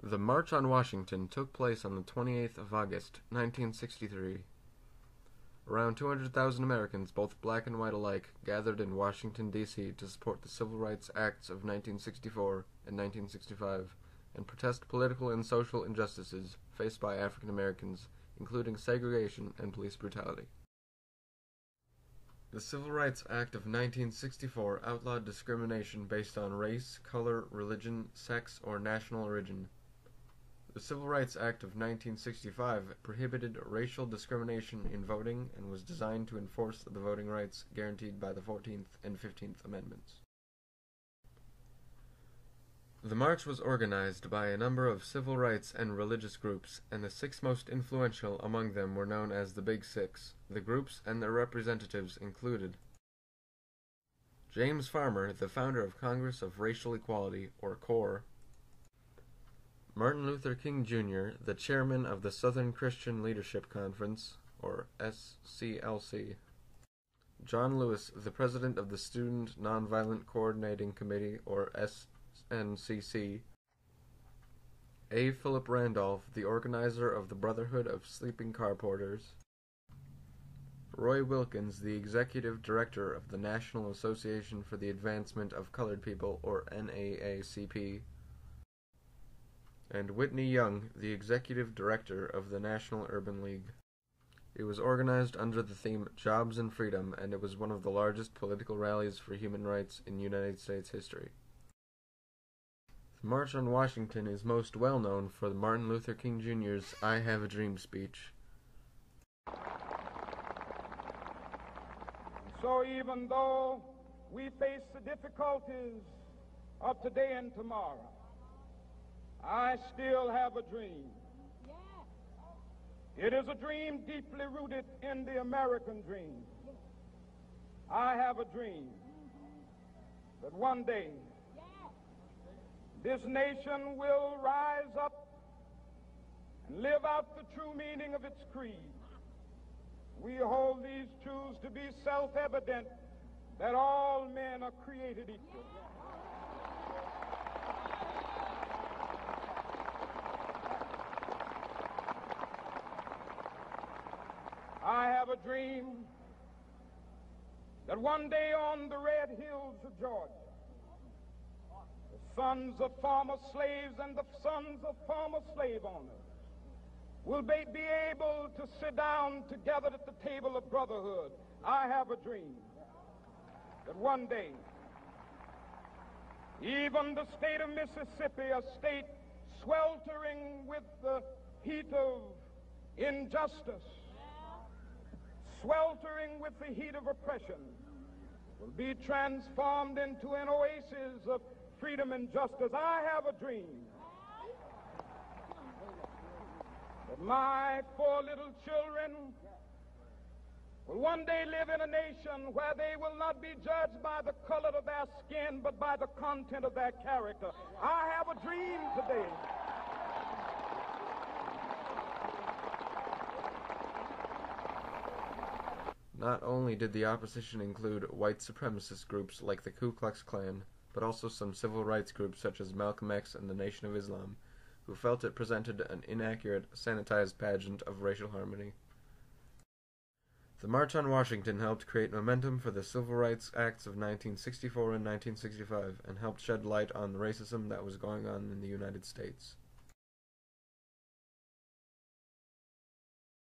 The March on Washington took place on the 28th of August, 1963. Around 200,000 Americans, both black and white alike, gathered in Washington, D.C. to support the Civil Rights Acts of 1964 and 1965 and protest political and social injustices faced by African Americans, including segregation and police brutality. The Civil Rights Act of 1964 outlawed discrimination based on race, color, religion, sex, or national origin. The Civil Rights Act of 1965 prohibited racial discrimination in voting and was designed to enforce the voting rights guaranteed by the 14th and 15th Amendments. The march was organized by a number of civil rights and religious groups, and the six most influential among them were known as the Big Six. The groups and their representatives included James Farmer, the founder of Congress of Racial Equality, or CORE; Martin Luther King Jr., the chairman of the Southern Christian Leadership Conference, or SCLC; John Lewis, the president of the Student Nonviolent Coordinating Committee, or SNCC; A. Philip Randolph, the organizer of the Brotherhood of Sleeping Car Porters; Roy Wilkins, the executive director of the National Association for the Advancement of Colored People, or NAACP; and Whitney Young, the executive director of the National Urban League. It was organized under the theme Jobs and Freedom, and it was one of the largest political rallies for human rights in United States history. The March on Washington is most well known for Martin Luther King Jr.'s I Have a Dream speech. So even though we face the difficulties of today and tomorrow, I still have a dream. It is a dream deeply rooted in the American dream. I have a dream that one day this nation will rise up and live out the true meaning of its creed. We hold these truths to be self-evident, that all men are created equal. I have a dream that one day on the red hills of Georgia, the sons of former slaves and the sons of former slave owners will be able to sit down together at the table of brotherhood. I have a dream that one day even the state of Mississippi, a state sweltering with the heat of injustice, sweltering with the heat of oppression, will be transformed into an oasis of freedom and justice. I have a dream that my four little children will one day live in a nation where they will not be judged by the color of their skin, but by the content of their character. I have a dream today. Not only did the opposition include white supremacist groups like the Ku Klux Klan, but also some civil rights groups such as Malcolm X and the Nation of Islam, who felt it presented an inaccurate, sanitized pageant of racial harmony. The March on Washington helped create momentum for the Civil Rights Acts of 1964 and 1965, and helped shed light on the racism that was going on in the United States.